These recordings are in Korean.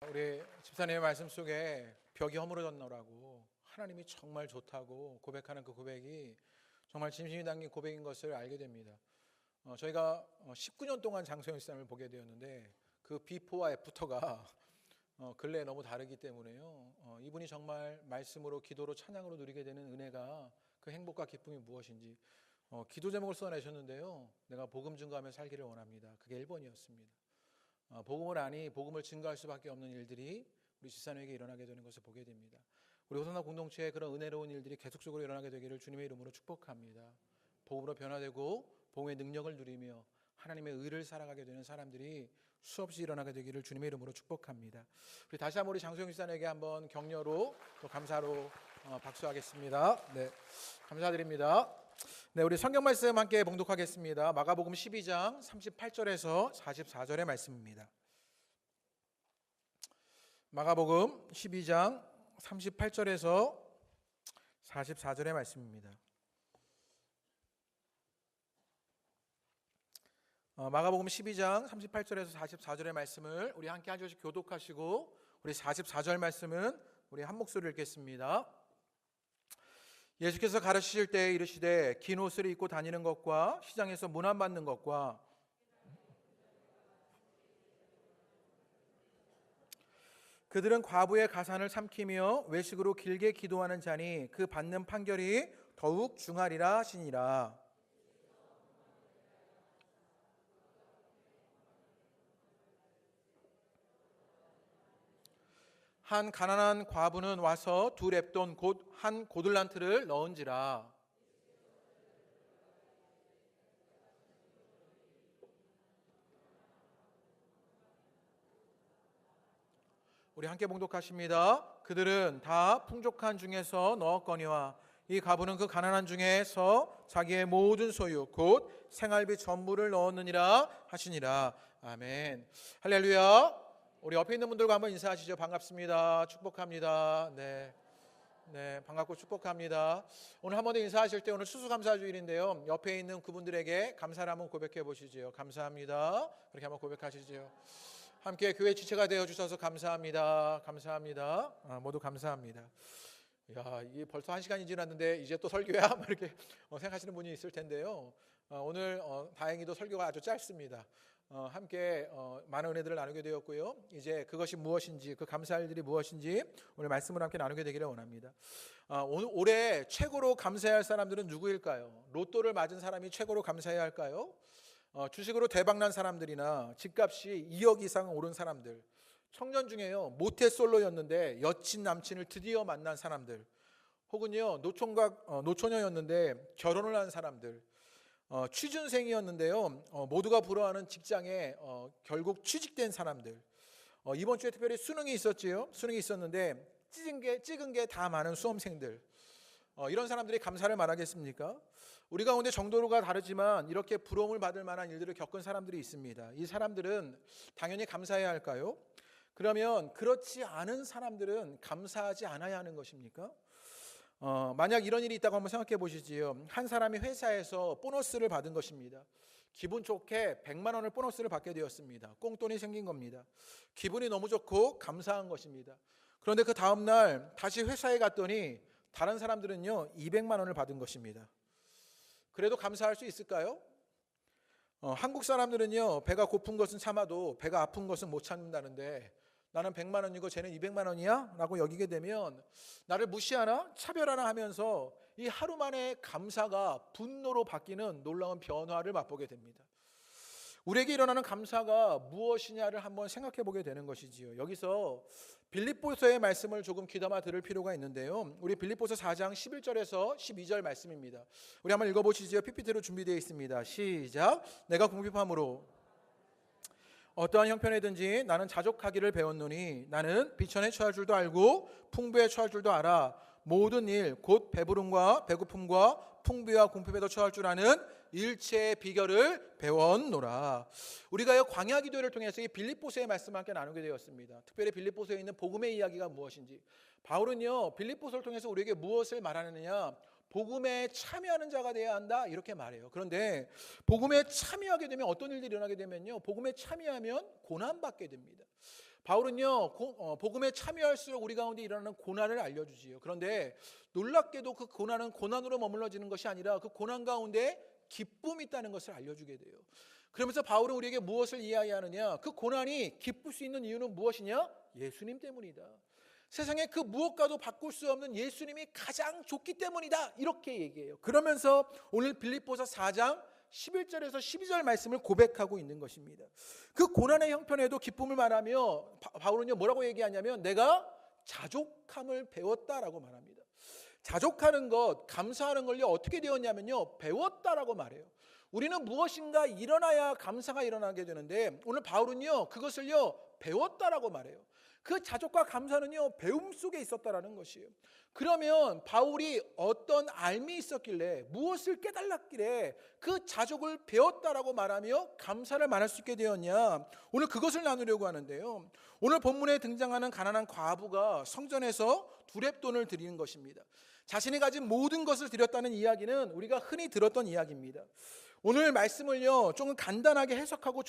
우리 집사님의 말씀 속에 벽이 허물어졌노라고 하나님이 정말 좋다고 고백하는 그 고백이 정말 진심이 담긴 고백인 것을 알게 됩니다. 저희가 19년 동안 장소영 집사님을 보게 되었는데 그 비포와 애프터가 근래에 너무 다르기 때문에요. 이분이 정말 말씀으로 기도로 찬양으로 누리게 되는 은혜가 그 행복과 기쁨이 무엇인지 기도 제목을 써내셨는데요. 내가 복음 증거하며 살기를 원합니다. 그게 1번이었습니다. 복음을 아니 복음을 증거할 수밖에 없는 일들이 우리 집사님에게 일어나게 되는 것을 보게 됩니다. 우리 호산나 공동체에 그런 은혜로운 일들이 계속적으로 일어나게 되기를 주님의 이름으로 축복합니다. 복음으로 변화되고 복음의 능력을 누리며 하나님의 의를 살아가게 되는 사람들이 수없이 일어나게 되기를 주님의 이름으로 축복합니다. 우리 다시 한번 우리 장소영 집사님에게 한번 격려로 또 감사로 박수하겠습니다. 네, 감사드립니다. 네, 우리 성경 말씀 함께 봉독하겠습니다. 마가복음 12장 38절에서 44절의 말씀입니다. 마가복음 12장 38절에서 44절의 말씀입니다. 마가복음 12장 38절에서 44절의 말씀을 우리 함께 한 절씩 교독하시고 우리 44절 말씀은 우리 한 목소리로 읽겠습니다. 예수께서 가르치실 때 이르시되 긴 옷을 입고 다니는 것과 시장에서 문안받는 것과 그들은 과부의 가산을 삼키며 외식으로 길게 기도하는 자니 그 받는 판결이 더욱 중하리라 하시니라. 한 가난한 과부는 와서 두 렙돈 곧 한 고들란트를 넣은지라. 우리 함께 봉독하십니다. 그들은 다 풍족한 중에서 넣었거니와 이 과부는 그 가난한 중에서 자기의 모든 소유 곧 생활비 전부를 넣었느니라 하시니라. 아멘. 할렐루야. 우리 옆에 있는 분들과 한번 인사하시죠. 반갑습니다. 축복합니다. 네, 반갑고 축복합니다. 오늘 한 번 더 인사하실 때 오늘 추수감사주일인데요. 옆에 있는 그분들에게 감사를 한번 고백해 보시죠. 감사합니다. 그렇게 한번 고백하시죠. 함께 교회 지체가 되어 주셔서 감사합니다. 감사합니다. 모두 감사합니다. 야, 이게 벌써 1시간이 지났는데 이제 또 설교야? 이렇게 생각하시는 분이 있을 텐데요. 오늘 다행히도 설교가 아주 짧습니다. 함께 많은 은혜들을 나누게 되었고요. 이제 그것이 무엇인지, 그 감사할 일이 무엇인지 오늘 말씀을 함께 나누게 되기를 원합니다. 올해 최고로 감사해야 할 사람들은 누구일까요? 로또를 맞은 사람이 최고로 감사해야 할까요? 주식으로 대박난 사람들이나 집값이 2억 이상 오른 사람들, 청년 중에요 모태솔로였는데 여친 남친을 드디어 만난 사람들, 혹은요 노처녀였는데 결혼을 한 사람들, 취준생이었는데요 모두가 부러워하는 직장에 결국 취직된 사람들, 이번 주에 특별히 수능이 있었지요. 수능이 있었는데 찍은 게 다 많은 수험생들, 이런 사람들이 감사를 말하겠습니까? 우리 가운데 정도가 다르지만 이렇게 부러움을 받을 만한 일들을 겪은 사람들이 있습니다. 이 사람들은 당연히 감사해야 할까요? 그러면 그렇지 않은 사람들은 감사하지 않아야 하는 것입니까? 만약 이런 일이 있다고 한번 생각해 보시지요. 한 사람이 회사에서 보너스를 받은 것입니다. 기분 좋게 100만 원을 보너스를 받게 되었습니다. 꽁돈이 생긴 겁니다. 기분이 너무 좋고 감사한 것입니다. 그런데 그 다음날 다시 회사에 갔더니 다른 사람들은요 200만 원을 받은 것입니다. 그래도 감사할 수 있을까요? 한국 사람들은요 배가 고픈 것은 참아도 배가 아픈 것은 못 참는다는데 나는 100만 원이고 쟤는 200만 원이야? 라고 여기게 되면 나를 무시하나? 차별하나 하면서 이 하루 만에 감사가 분노로 바뀌는 놀라운 변화를 맛보게 됩니다. 우리에게 일어나는 감사가 무엇이냐를 한번 생각해 보게 되는 것이지요. 여기서 빌립보서의 말씀을 조금 귀담아 들을 필요가 있는데요. 우리 빌립보서 4장 11절에서 12절 말씀입니다. 우리 한번 읽어보시죠. PPT로 준비되어 있습니다. 시작. 내가 궁핍함으로 어떠한 형편이든지 나는 자족하기를 배웠노니 나는 비천에 처할 줄도 알고 풍부에 처할 줄도 알아. 모든 일 곧 배부름과 배고픔과 풍비와 궁핍에도 처할 줄 아는 일체의 비결을 배웠노라. 우리가 광야 기도를 통해서 이 빌립보서의 말씀을 함께 나누게 되었습니다. 특별히 빌립보서에 있는 복음의 이야기가 무엇인지, 바울은요 빌립보서를 통해서 우리에게 무엇을 말하느냐, 복음에 참여하는 자가 되어야 한다 이렇게 말해요. 그런데 복음에 참여하게 되면 어떤 일들이 일어나게 되면요, 복음에 참여하면 고난받게 됩니다. 바울은요 복음에 참여할수록 우리 가운데 일어나는 고난을 알려주지요. 그런데 놀랍게도 그 고난은 고난으로 머물러지는 것이 아니라 그 고난 가운데 기쁨이 있다는 것을 알려주게 돼요. 그러면서 바울은 우리에게 무엇을 이야기하느냐? 그 고난이 기쁠 수 있는 이유는 무엇이냐? 예수님 때문이다. 세상에 그 무엇과도 바꿀 수 없는 예수님이 가장 좋기 때문이다. 이렇게 얘기해요. 그러면서 오늘 빌립보서 4장 11절에서 12절 말씀을 고백하고 있는 것입니다. 그 고난의 형편에도 기쁨을 말하며 바울은요 뭐라고 얘기하냐면 내가 자족함을 배웠다라고 말합니다. 자족하는 것, 감사하는 걸요 어떻게 되었냐면요 배웠다라고 말해요. 우리는 무엇인가 일어나야 감사가 일어나게 되는데 오늘 바울은요 그것을요 배웠다라고 말해요. 그 자족과 감사는요 배움 속에 있었다라는 것이에요. 그러면 바울이 어떤 알미 있었길래 무엇을 깨달았길래 그 자족을 배웠다라고 말하며 감사를 말할 수 있게 되었냐? 오늘 그것을 나누려고 하는데요. 오늘 본문에 등장하는 가난한 과부가 성전에서 두렙돈을 드리는 것입니다. 자신이 가진 모든 것을 드렸다는 이야기는 우리가 흔히 들었던 이야기입니다. 오늘 말씀을요 조금 간단하게 해석하고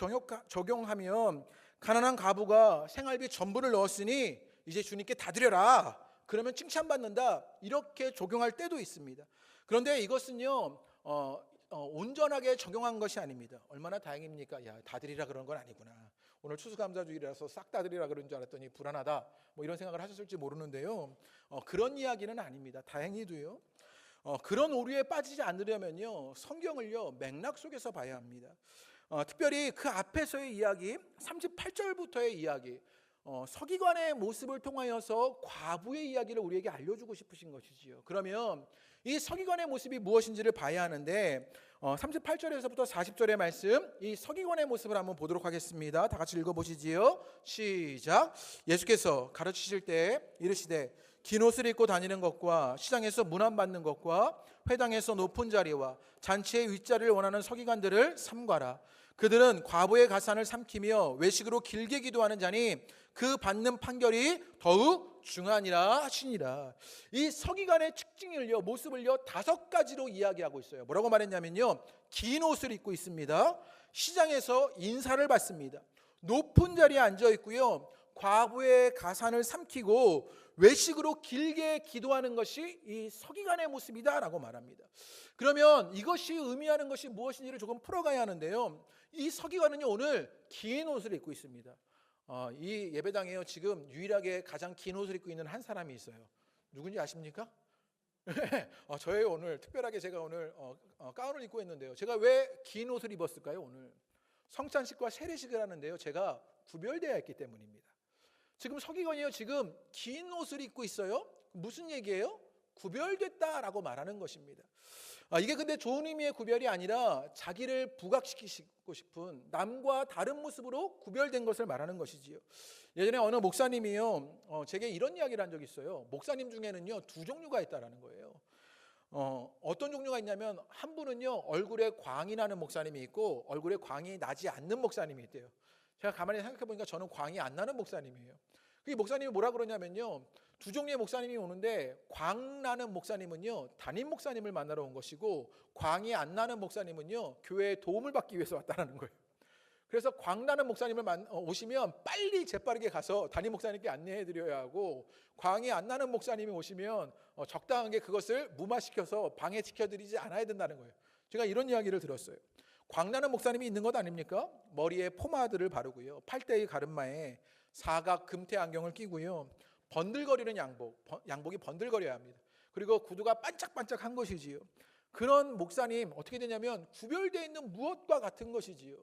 적용하면 가난한 과부가 생활비 전부를 넣었으니 이제 주님께 다 드려라 그러면 칭찬받는다 이렇게 적용할 때도 있습니다. 그런데 이것은요 온전하게 적용한 것이 아닙니다. 얼마나 다행입니까? 야, 다 드리라 그런 건 아니구나. 오늘 추수감사주일이라서 싹 다 드리라 그런 줄 알았더니 불안하다 뭐 이런 생각을 하셨을지 모르는데요 그런 이야기는 아닙니다. 다행히도요 그런 오류에 빠지지 않으려면요 성경을요 맥락 속에서 봐야 합니다. 특별히 그 앞에서의 이야기 38절부터의 이야기 서기관의 모습을 통하여서 과부의 이야기를 우리에게 알려주고 싶으신 것이지요. 그러면 이 서기관의 모습이 무엇인지를 봐야 하는데 38절에서부터 40절의 말씀 이 서기관의 모습을 한번 보도록 하겠습니다. 다 같이 읽어보시지요. 시작. 예수께서 가르치실 때 이르시되 긴 옷을 입고 다니는 것과 시장에서 문안받는 것과 회당에서 높은 자리와 잔치의 윗자리를 원하는 서기관들을 삼가라. 그들은 과부의 가산을 삼키며 외식으로 길게 기도하는 자니 그 받는 판결이 더욱 중하니라 하시니라. 이 서기관의 특징을요 모습을요 5가지로 이야기하고 있어요. 뭐라고 말했냐면요 긴 옷을 입고 있습니다. 시장에서 인사를 받습니다. 높은 자리에 앉아 있고요 과부의 가산을 삼키고 외식으로 길게 기도하는 것이 이 서기관의 모습이다라고 말합니다. 그러면 이것이 의미하는 것이 무엇인지를 조금 풀어가야 하는데요. 이 서기관은요 오늘 긴 옷을 입고 있습니다. 이 예배당에요 지금 유일하게 가장 긴 옷을 입고 있는 한 사람이 있어요. 누군지 아십니까? 저예요. 오늘 특별하게 제가 오늘 가운을 입고 있는데요. 제가 왜 긴 옷을 입었을까요? 오늘 성찬식과 세례식을 하는데요. 제가 구별되어 있기 때문입니다. 지금 서기관이요 지금 긴 옷을 입고 있어요. 무슨 얘기예요? 구별됐다라고 말하는 것입니다. 이게 근데 좋은 의미의 구별이 아니라 자기를 부각시키고 싶은 남과 다른 모습으로 구별된 것을 말하는 것이지요. 예전에 어느 목사님이요 제게 이런 이야기를 한 적이 있어요. 목사님 중에는요 2종류가 있다라는 거예요. 어떤 종류가 있냐면 한 분은요 얼굴에 광이 나는 목사님이 있고 얼굴에 광이 나지 않는 목사님이 있대요. 제가 가만히 생각해 보니까 저는 광이 안 나는 목사님이에요. 그 목사님이 뭐라 그러냐면요 2종류의 목사님이 오는데 광 나는 목사님은요 담임 목사님을 만나러 온 것이고 광이 안 나는 목사님은요 교회에 도움을 받기 위해서 왔다는 거예요. 그래서 광 나는 목사님을 오시면 빨리 재빠르게 가서 담임 목사님께 안내해 드려야 하고 광이 안 나는 목사님이 오시면 적당하게 그것을 무마시켜서 방해시켜 드리지 않아야 된다는 거예요. 제가 이런 이야기를 들었어요. 광 나는 목사님이 있는 것 아닙니까? 머리에 포마드를 바르고요 팔대의 가르마에 사각 금태 안경을 끼고요 번들거리는 양복이 번들거려야 합니다. 그리고 구두가 반짝반짝한 것이지요. 그런 목사님 어떻게 되냐면 구별되어 있는 무엇과 같은 것이지요.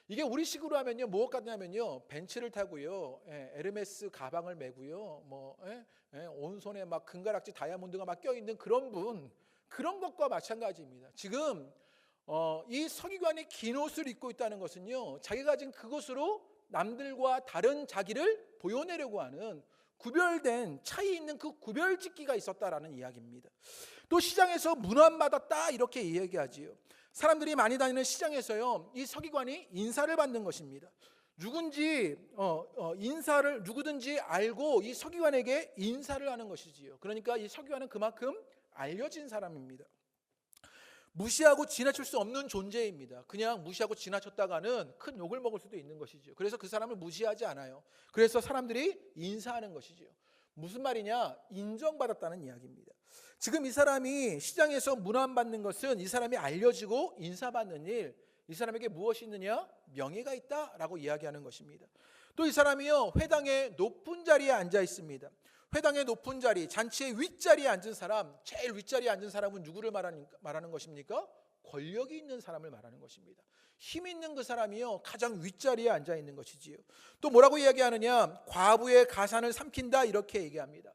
이게 우리식으로 하면요 무엇 같냐면요 벤츠를 타고요 에르메스 가방을 메고요 온 손에 막 금가락지 다이아몬드가 막 껴있는 그런 분 그런 것과 마찬가지입니다. 지금 이 서기관이 긴 옷을 입고 있다는 것은요 자기가 가진 그것으로 남들과 다른 자기를 보여내려고 하는 구별된 차이 있는 그 구별짓기가 있었다라는 이야기입니다. 또 시장에서 문안받았다 이렇게 이야기하지요. 사람들이 많이 다니는 시장에서요 이 서기관이 인사를 받는 것입니다. 누구든지 알고 이 서기관에게 인사를 하는 것이지요. 그러니까 이 서기관은 그만큼 알려진 사람입니다. 무시하고 지나칠 수 없는 존재입니다. 그냥 무시하고 지나쳤다가는 큰 욕을 먹을 수도 있는 것이죠. 그래서 그 사람을 무시하지 않아요. 그래서 사람들이 인사하는 것이죠. 무슨 말이냐? 인정받았다는 이야기입니다. 지금 이 사람이 시장에서 문안받는 것은 이 사람이 알려지고 인사받는 일, 이 사람에게 무엇이 있느냐? 명예가 있다라고 이야기하는 것입니다. 또 이 사람이요, 회당의 높은 자리에 앉아 있습니다. 회당의 높은 자리, 잔치의 윗자리에 앉은 사람, 제일 윗자리에 앉은 사람은 누구를 말하는 것입니까? 권력이 있는 사람을 말하는 것입니다. 힘 있는 그 사람이요, 가장 윗자리에 앉아 있는 것이지요. 또 뭐라고 이야기하느냐? 과부의 가산을 삼킨다, 이렇게 얘기합니다.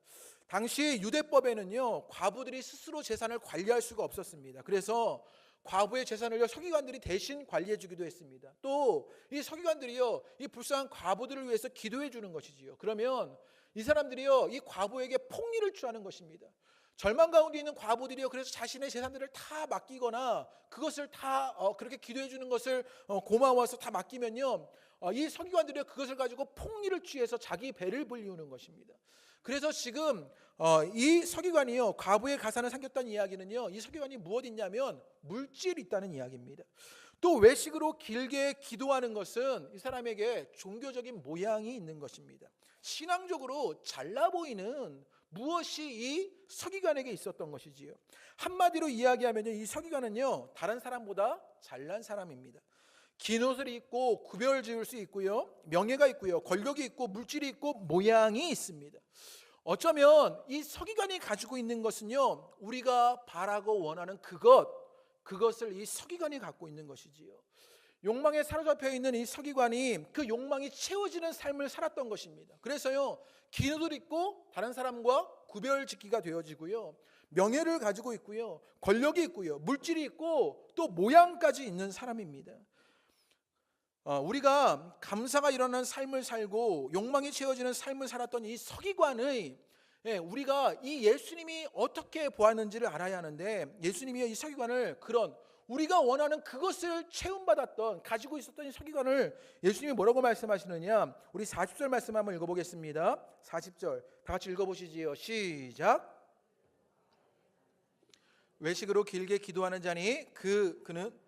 당시 유대법에는요, 과부들이 스스로 재산을 관리할 수가 없었습니다. 그래서 과부의 재산을 서기관들이 대신 관리해 주기도 했습니다. 또 이 서기관들이요, 이 불쌍한 과부들을 위해서 기도해 주는 것이지요. 그러면 이 사람들이요, 이 과부에게 폭리를 취하는 것입니다. 절망 가운데 있는 과부들이요, 그래서 자신의 재산들을 다 맡기거나 그것을 다 그렇게 기도해 주는 것을 고마워서 다 맡기면요, 이 서기관들이 그것을 가지고 폭리를 취해서 자기 배를 불리우는 것입니다. 그래서 지금 이 서기관이요, 과부의 가산을 삼켰다는 이야기는요, 이 서기관이 무엇 있냐면 물질이 있다는 이야기입니다. 또 외식으로 길게 기도하는 것은 이 사람에게 종교적인 모양이 있는 것입니다. 신앙적으로 잘나 보이는 무엇이 이 서기관에게 있었던 것이지요. 한마디로 이야기하면 이 서기관은요, 다른 사람보다 잘난 사람입니다. 긴 옷을 입고 구별 지을 수 있고요, 명예가 있고요, 권력이 있고 물질이 있고 모양이 있습니다. 어쩌면 이 서기관이 가지고 있는 것은요, 우리가 바라고 원하는 그것을 이 서기관이 갖고 있는 것이지요. 욕망에 사로잡혀 있는 이 서기관이 그 욕망이 채워지는 삶을 살았던 것입니다. 그래서요, 긴 옷을 입고 다른 사람과 구별짓기가 되어지고요, 명예를 가지고 있고요, 권력이 있고요, 물질이 있고 또 모양까지 있는 사람입니다. 우리가 감사가 일어나는 삶을 살고 욕망이 채워지는 삶을 살았던 이 서기관의, 우리가 이 예수님이 어떻게 보았는지를 알아야 하는데, 예수님이 이 서기관을 그런 우리가 원하는 그것을 체험받았던, 가지고 있었던 이 서기관을 예수님이 뭐라고 말씀하시느냐? 우리 40절 말씀 한번 읽어보겠습니다. 40절 다 같이 읽어보시지요. 시작. 외식으로 길게 기도하는 자니 그는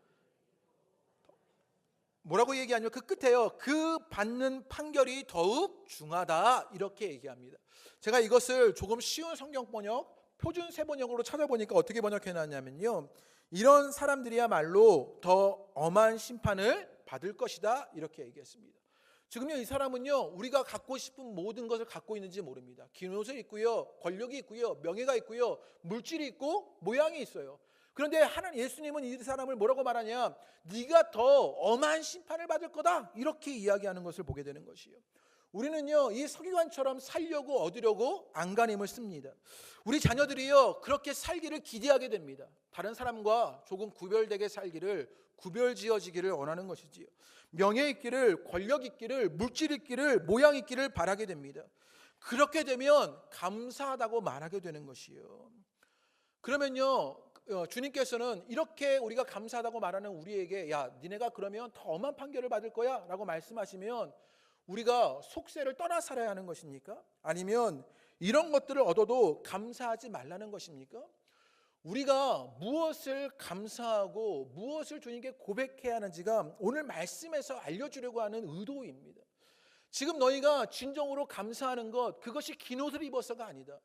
뭐라고 얘기하냐면 그 끝에요, 그 받는 판결이 더욱 중하다, 이렇게 얘기합니다. 제가 이것을 조금 쉬운 성경 번역, 표준 세번역으로 찾아보니까 어떻게 번역해놨냐면요, 이런 사람들이야말로 더 엄한 심판을 받을 것이다, 이렇게 얘기했습니다. 지금요, 이 사람은요, 우리가 갖고 싶은 모든 것을 갖고 있는지 모릅니다. 긴 옷을 입고요, 권력이 있고요, 명예가 있고요, 물질이 있고 모양이 있어요. 그런데 하나님, 예수님은 이 사람을 뭐라고 말하냐? 네가 더 엄한 심판을 받을 거다, 이렇게 이야기하는 것을 보게 되는 것이에요. 우리는요, 이 서기관처럼 살려고 얻으려고 안간힘을 씁니다. 우리 자녀들이요, 그렇게 살기를 기대하게 됩니다. 다른 사람과 조금 구별되게 살기를, 구별지어지기를 원하는 것이지요. 명예 있기를, 권력 있기를, 물질 있기를, 모양 있기를 바라게 됩니다. 그렇게 되면 감사하다고 말하게 되는 것이요. 그러면요, 주님께서는 이렇게 우리가 감사하다고 말하는 우리에게, 야, 니네가 그러면 더 엄한 판결을 받을 거야 라고 말씀하시면 우리가 속세를 떠나 살아야 하는 것입니까? 아니면 이런 것들을 얻어도 감사하지 말라는 것입니까? 우리가 무엇을 감사하고 무엇을 주님께 고백해야 하는지가 오늘 말씀에서 알려주려고 하는 의도입니다. 지금 너희가 진정으로 감사하는 것, 그것이 긴 옷을 입어서가 아니다.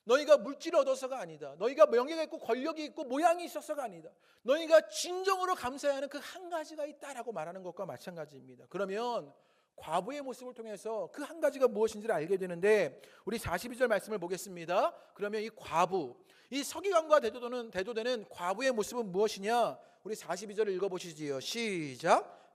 너희가 물질을 얻어서가 아니다. 너희가 명예가 있고 권력이 있고 모양이 있어서가 아니다. 너희가 진정으로 감사해야 하는 그 한 가지가 있다라고 말하는 것과 마찬가지입니다. 그러면 과부의 모습을 통해서 그 한 가지가 무엇인지를 알게 되는데, 우리 42절 말씀을 보겠습니다. 그러면 이 과부, 이 서기관과 대조되는 과부의 모습은 무엇이냐? 우리 42절을 읽어보시지요. 시작.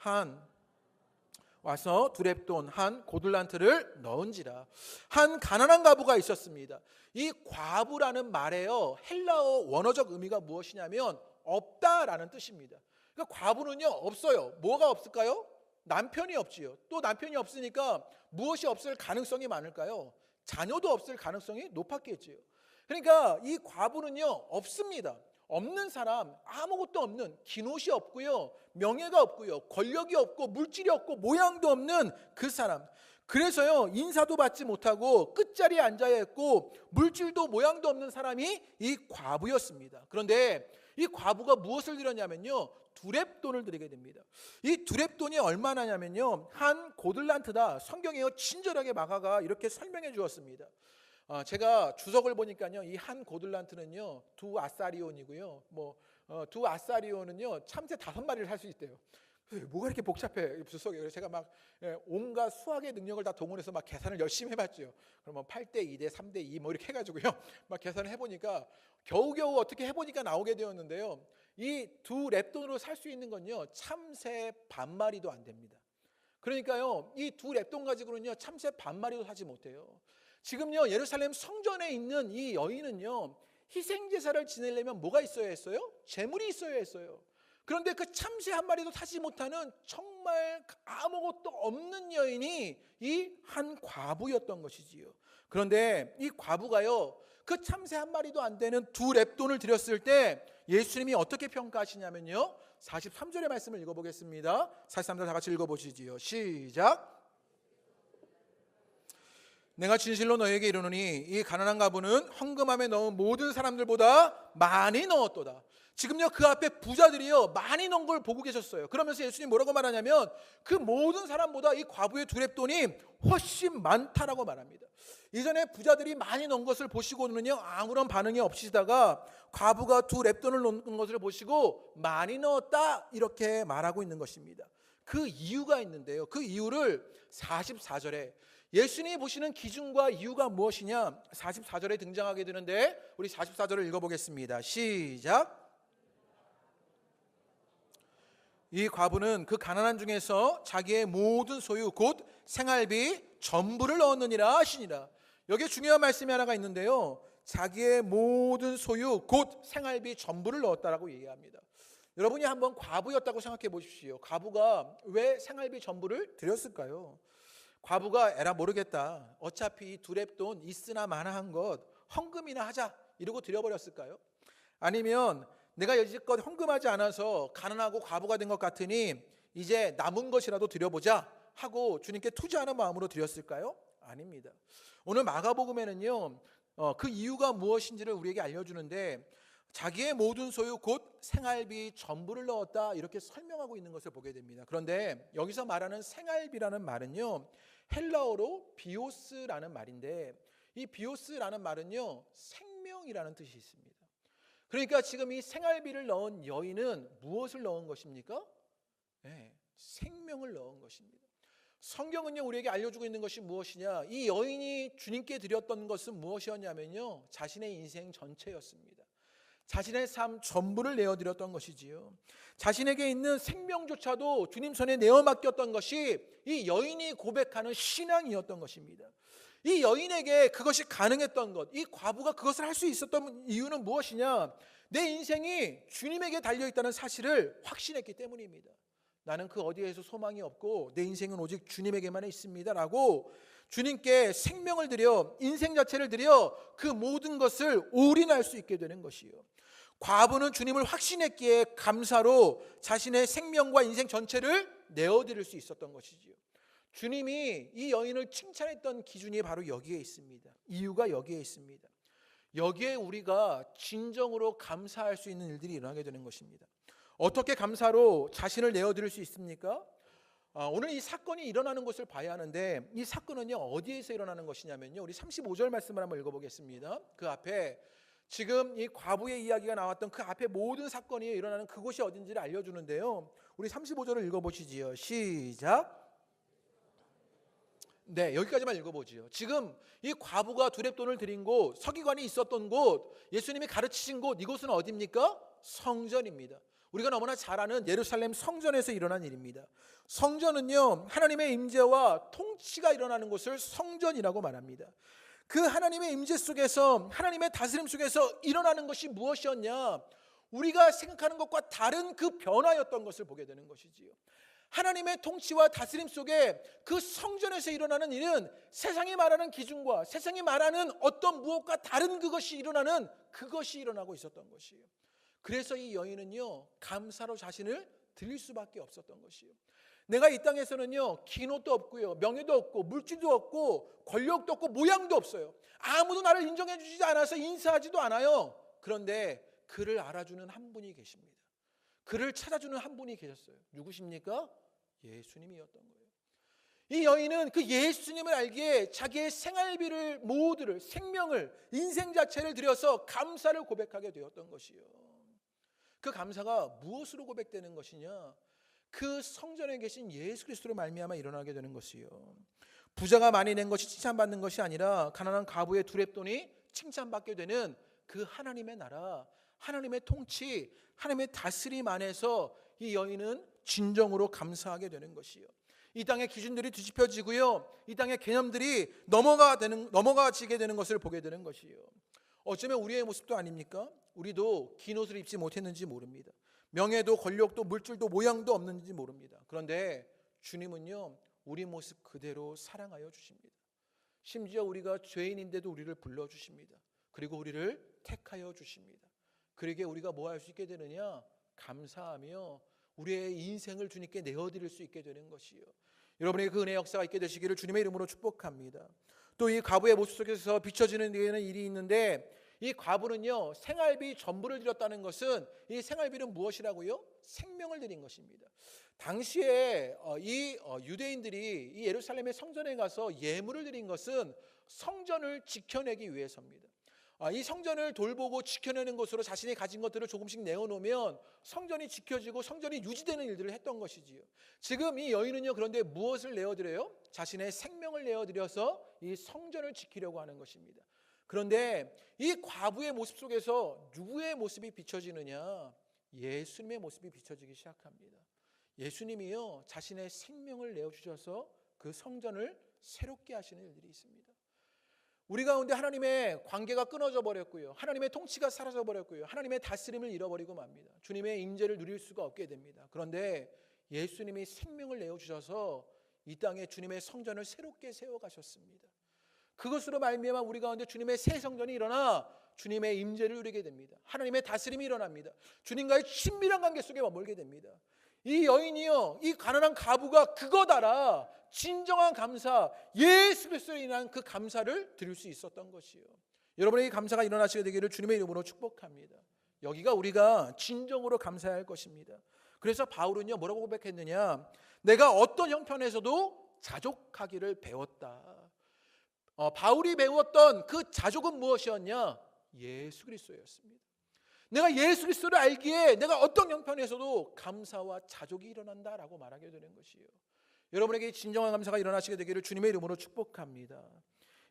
와서 두렙돈 한 고들란트를 넣은지라. 한 가난한 과부가 있었습니다. 이 과부라는 말에요, 헬라어 원어적 의미가 무엇이냐면 없다라는 뜻입니다. 그러니까 과부는요, 없어요. 뭐가 없을까요? 남편이 없지요. 또 남편이 없으니까 무엇이 없을 가능성이 많을까요? 자녀도 없을 가능성이 높았겠지요. 그러니까 이 과부는요, 없습니다. 없는 사람, 아무것도 없는, 긴 옷이 없고요, 명예가 없고요, 권력이 없고 물질이 없고 모양도 없는 그 사람. 그래서요, 인사도 받지 못하고 끝자리에 앉아야 했고 물질도 모양도 없는 사람이 이 과부였습니다. 그런데 이 과부가 무엇을 드렸냐면요, 두렙돈을 드리게 됩니다. 이 두렙돈이 얼마나냐면요, 한 고들란트다. 성경에요 친절하게 마가가 이렇게 설명해 주었습니다. 제가 주석을 보니까요, 이 한 고들란트는요 두 아사리온이고요, 두 아사리온은요 참새 5마리를 살 수 있대요. 뭐가 이렇게 복잡해 주석에. 그래서 제가 막 온갖 수학의 능력을 다 동원해서 막 계산을 열심히 해봤죠. 그러면 8대 2대 3대 2 뭐 이렇게 해가지고요 막 계산을 해보니까 겨우겨우 어떻게 해보니까 나오게 되었는데요, 이 두 렙돈으로 살 수 있는 건요 참새 반마리도 안 됩니다. 그러니까요 이 두 렙돈 가지고는요 참새 반마리도 사지 못해요. 지금요 예루살렘 성전에 있는 이 여인은요 희생제사를 지내려면 뭐가 있어야 했어요? 재물이 있어야 했어요. 그런데 그 참새 한 마리도 타지 못하는 정말 아무것도 없는 여인이 이 한 과부였던 것이지요. 그런데 이 과부가요 그 참새 한 마리도 안 되는 두 렙돈을 드렸을 때 예수님이 어떻게 평가하시냐면요, 43절의 말씀을 읽어보겠습니다. 43절 다 같이 읽어보시지요. 시작. 내가 진실로 너에게 이르노니 이 가난한 과부는 헌금함에 넣은 모든 사람들보다 많이 넣었도다. 지금요 그 앞에 부자들이요 많이 넣은 걸 보고 계셨어요. 그러면서 예수님 뭐라고 말하냐면 그 모든 사람보다 이 과부의 두렙돈이 훨씬 많다라고 말합니다. 이전에 부자들이 많이 넣은 것을 보시고는요 아무런 반응이 없으시다가 과부가 두 렙돈을 넣은 것을 보시고 많이 넣었다 이렇게 말하고 있는 것입니다. 그 이유가 있는데요, 그 이유를 44절에 예수님이 보시는 기준과 이유가 무엇이냐 44절에 등장하게 되는데, 우리 44절을 읽어보겠습니다. 시작. 이 과부는 그 가난한 중에서 자기의 모든 소유 곧 생활비 전부를 넣었느니라 하시니라. 여기에 중요한 말씀이 하나가 있는데요, 자기의 모든 소유 곧 생활비 전부를 넣었다라고 얘기합니다. 여러분이 한번 과부였다고 생각해 보십시오. 과부가 왜 생활비 전부를 드렸을까요? 과부가 에라 모르겠다, 어차피 두렙돈 있으나 마나한 것 헌금이나 하자 이러고 드려버렸을까요? 아니면 내가 여지껏 헌금하지 않아서 가난하고 과부가 된 것 같으니 이제 남은 것이라도 드려보자 하고 주님께 투자하는 마음으로 드렸을까요? 아닙니다. 오늘 마가복음에는요 그 이유가 무엇인지를 우리에게 알려주는데, 자기의 모든 소유 곧 생활비 전부를 넣었다 이렇게 설명하고 있는 것을 보게 됩니다. 그런데 여기서 말하는 생활비라는 말은요 헬라어로 비오스라는 말인데, 이 비오스라는 말은요 생명이라는 뜻이 있습니다. 그러니까 지금 이 생활비를 넣은 여인은 무엇을 넣은 것입니까? 네, 생명을 넣은 것입니다. 성경은요 우리에게 알려주고 있는 것이 무엇이냐, 이 여인이 주님께 드렸던 것은 무엇이었냐면요 자신의 인생 전체였습니다. 자신의 삶 전부를 내어드렸던 것이지요. 자신에게 있는 생명조차도 주님 손에 내어 맡겼던 것이 이 여인이 고백하는 신앙이었던 것입니다. 이 여인에게 그것이 가능했던 것, 이 과부가 그것을 할 수 있었던 이유는 무엇이냐, 내 인생이 주님에게 달려있다는 사실을 확신했기 때문입니다. 나는 그 어디에서 소망이 없고 내 인생은 오직 주님에게만 있습니다 라고 주님께 생명을 드려, 인생 자체를 드려 그 모든 것을 올인할 수 있게 되는 것이요. 과부는 주님을 확신했기에 감사로 자신의 생명과 인생 전체를 내어드릴 수 있었던 것이지요. 주님이 이 여인을 칭찬했던 기준이 바로 여기에 있습니다. 이유가 여기에 있습니다. 여기에 우리가 진정으로 감사할 수 있는 일들이 일어나게 되는 것입니다. 어떻게 감사로 자신을 내어드릴 수 있습니까? 오늘 이 사건이 일어나는 것을 봐야 하는데, 이 사건은요 어디에서 일어나는 것이냐면요, 우리 35절 말씀을 한번 읽어보겠습니다. 그 앞에 지금 이 과부의 이야기가 나왔던 그 앞에 모든 사건이 일어나는 그곳이 어딘지를 알려주는데요, 우리 35절을 읽어보시지요. 시작. 네, 여기까지만 읽어보지요. 지금 이 과부가 두렙돈을 드린 곳, 서기관이 있었던 곳, 예수님이 가르치신 곳, 이곳은 어디입니까? 성전입니다. 우리가 너무나 잘 아는 예루살렘 성전에서 일어난 일입니다. 성전은요 하나님의 임재와 통치가 일어나는 곳을 성전이라고 말합니다. 그 하나님의 임재 속에서, 하나님의 다스림 속에서 일어나는 것이 무엇이었냐, 우리가 생각하는 것과 다른 그 변화였던 것을 보게 되는 것이지요. 하나님의 통치와 다스림 속에 그 성전에서 일어나는 일은 세상이 말하는 기준과 세상이 말하는 어떤 무엇과 다른 그것이 일어나고 있었던 것이에요. 그래서 이 여인은요 감사로 자신을 드릴 수밖에 없었던 것이에요. 내가 이 땅에서는요 긴 옷도 없고요, 명예도 없고, 물질도 없고, 권력도 없고, 모양도 없어요. 아무도 나를 인정해 주지 않아서 인사하지도 않아요. 그런데 그를 알아주는 한 분이 계십니다. 그를 찾아주는 한 분이 계셨어요. 누구십니까? 예수님이었던 거예요. 이 여인은 그 예수님을 알기에 자기의 생활비를 모두를, 생명을, 인생 자체를 들여서 감사를 고백하게 되었던 것이요. 그 감사가 무엇으로 고백되는 것이냐? 그 성전에 계신 예수 그리스도로 말미암아 일어나게 되는 것이요. 부자가 많이 낸 것이 칭찬받는 것이 아니라 가난한 과부의 두렙돈이 칭찬받게 되는 그 하나님의 나라, 하나님의 통치, 하나님의 다스림 안에서 이 여인은 진정으로 감사하게 되는 것이요. 이 땅의 기준들이 뒤집혀지고요, 이 땅의 개념들이 넘어가지게 되는 것을 보게 되는 것이요. 어쩌면 우리의 모습도 아닙니까? 우리도 긴 옷을 입지 못했는지 모릅니다. 명예도 권력도 물질도 모양도 없는지 모릅니다. 그런데 주님은요, 우리 모습 그대로 사랑하여 주십니다. 심지어 우리가 죄인인데도 우리를 불러주십니다. 그리고 우리를 택하여 주십니다. 그러기에 우리가 뭐 할 수 있게 되느냐? 감사하며 우리의 인생을 주님께 내어드릴 수 있게 되는 것이요. 여러분에게 그 은혜 역사가 있게 되시기를 주님의 이름으로 축복합니다. 또 이 과부의 모습 속에서 비춰지는 데에는 일이 있는데, 이 과부는요, 생활비 전부를 드렸다는 것은, 이 생활비는 무엇이라고요? 생명을 드린 것입니다. 당시에 이 유대인들이 이 예루살렘의 성전에 가서 예물을 드린 것은 성전을 지켜내기 위해서입니다. 이 성전을 돌보고 지켜내는 것으로 자신이 가진 것들을 조금씩 내어놓으면 성전이 지켜지고 성전이 유지되는 일들을 했던 것이지요. 지금 이 여인은요, 그런데 무엇을 내어드려요? 자신의 생명을 내어드려서 이 성전을 지키려고 하는 것입니다. 그런데 이 과부의 모습 속에서 누구의 모습이 비춰지느냐? 예수님의 모습이 비춰지기 시작합니다. 예수님이요, 자신의 생명을 내어주셔서 그 성전을 새롭게 하시는 일들이 있습니다. 우리 가운데 하나님의 관계가 끊어져 버렸고요, 하나님의 통치가 사라져 버렸고요, 하나님의 다스림을 잃어버리고 맙니다. 주님의 임재를 누릴 수가 없게 됩니다. 그런데 예수님이 생명을 내어주셔서 이 땅에 주님의 성전을 새롭게 세워가셨습니다. 그것으로 말미암아 우리 가운데 주님의 새 성전이 일어나 주님의 임재를 누리게 됩니다. 하나님의 다스림이 일어납니다. 주님과의 친밀한 관계 속에 머물게 됩니다. 이 여인이요, 이 가난한 과부가 그것 알아 진정한 감사, 예수 그리스도로 인한 그 감사를 드릴 수 있었던 것이요. 여러분의 이 감사가 일어나시게 되기를 주님의 이름으로 축복합니다. 여기가 우리가 진정으로 감사해야 할 것입니다. 그래서 바울은요, 뭐라고 고백했느냐? 내가 어떤 형편에서도 자족하기를 배웠다. 바울이 배웠던 그 자족은 무엇이었냐? 예수 그리스도였습니다. 내가 예수 그리스도를 알기에 내가 어떤 형편에서도 감사와 자족이 일어난다라고 말하게 되는 것이에요. 여러분에게 진정한 감사가 일어나시게 되기를 주님의 이름으로 축복합니다.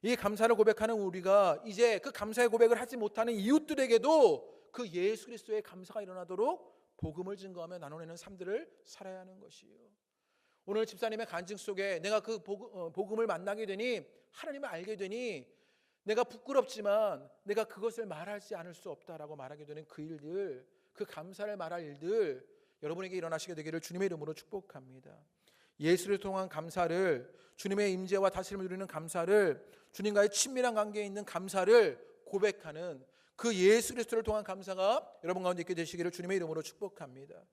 이 감사를 고백하는 우리가 이제 그 감사의 고백을 하지 못하는 이웃들에게도 그 예수 그리스도의 감사가 일어나도록 복음을 증거하며 나눠내는 삶들을 살아야 하는 것이에요. 오늘 집사님의 간증 속에 내가 그 복음을 만나게 되니, 하나님을 알게 되니 내가 부끄럽지만 내가 그것을 말하지 않을 수 없다라고 말하게 되는 그 일들, 그 감사를 말할 일들 여러분에게 일어나시게 되기를 주님의 이름으로 축복합니다. 예수를 통한 감사를, 주님의 임재와 다스림을 누리는 감사를, 주님과의 친밀한 관계에 있는 감사를 고백하는 그 예수 그리스도를 통한 감사가 여러분 가운데 있게 되시기를 주님의 이름으로 축복합니다.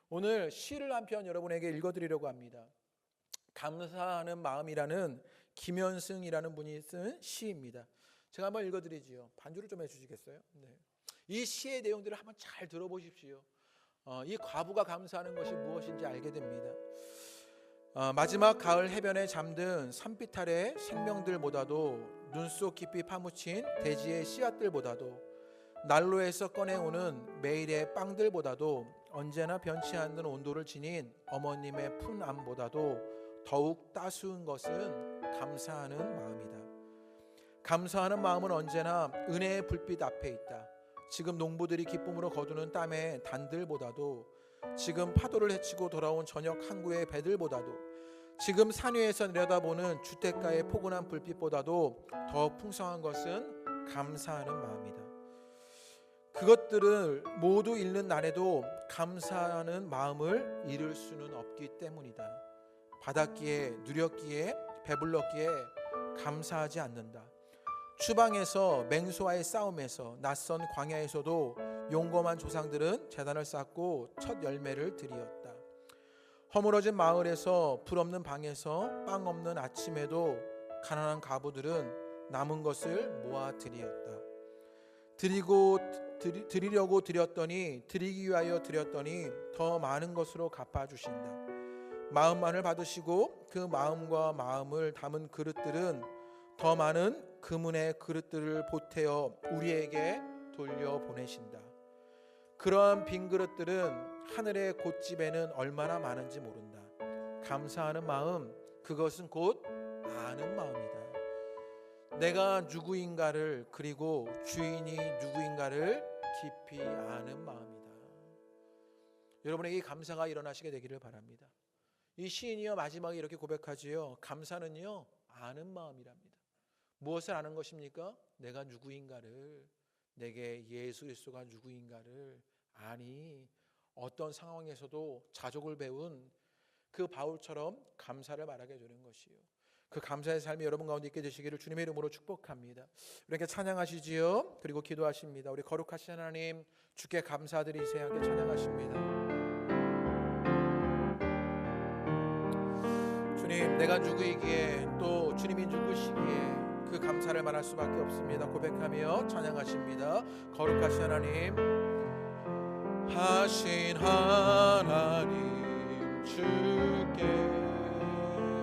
오늘 시를 한 편 여러분에게 읽어드리려고 합니다. 감사하는 마음이라는 김현승이라는 분이 쓴 시입니다. 제가 한번 읽어드리지요. 반주를 좀 해주시겠어요? 네. 이 시의 내용들을 한번 잘 들어보십시오. 이 과부가 감사하는 것이 무엇인지 알게 됩니다. 마지막 가을 해변에 잠든 산빛 아래 생명들보다도 눈 속 깊이 파묻힌 대지의 씨앗들보다도 난로에서 꺼내오는 매일의 빵들보다도 언제나 변치 않는 온도를 지닌 어머님의 푼암보다도 더욱 따스운 것은 감사하는 마음이다. 감사하는 마음은 언제나 은혜의 불빛 앞에 있다. 지금 농부들이 기쁨으로 거두는 땀의 단들보다도, 지금 파도를 헤치고 돌아온 저녁 항구의 배들보다도, 지금 산 위에서 내려다보는 주택가의 포근한 불빛보다도 더 풍성한 것은 감사하는 마음이다. 그것들을 모두 잃는 날에도 감사하는 마음을 잃을 수는 없기 때문이다. 받았기에, 누렸기에, 배불렀기에 감사하지 않는다. 추방에서, 맹수와의 싸움에서, 낯선 광야에서도 용검한 조상들은 제단을 쌓고 첫 열매를 드리었다. 허물어진 마을에서, 불 없는 방에서, 빵 없는 아침에도 가난한 과부들은 남은 것을 모아 드리었다. 드리고 드리려고 드렸더니 드리기 위하여 드렸더니 더 많은 것으로 갚아주신다. 마음만을 받으시고 그 마음과 마음을 담은 그릇들은 더 많은 금은의 그릇들을 보태어 우리에게 돌려보내신다. 그러한 빈 그릇들은 하늘의 곶집에는 얼마나 많은지 모른다. 감사하는 마음, 그것은 곧 아는 마음이다. 내가 누구인가를, 그리고 주인이 누구인가를 깊이 아는 마음이다. 여러분에게 감사가 일어나시게 되기를 바랍니다. 이 시인이요 마지막에 이렇게 고백하지요. 감사는요 아는 마음이랍니다. 무엇을 아는 것입니까? 내가 누구인가를, 내게 예수 그리스도가 누구인가를 아니, 어떤 상황에서도 자족을 배운 그 바울처럼 감사를 말하게 되는 것이요, 그 감사의 삶이 여러분 가운데 있게 되시기를 주님의 이름으로 축복합니다. 이렇게 찬양하시지요. 그리고 기도하십니다. 우리 거룩하신 하나님, 주께 감사드리세요. 함께 찬양하십니다. 주님, 내가 누구이기에 또 주님이 누구시기에 그 감사를 말할 수밖에 없습니다. 고백하며 찬양하십니다. 거룩하신 하나님, 하신 하나님,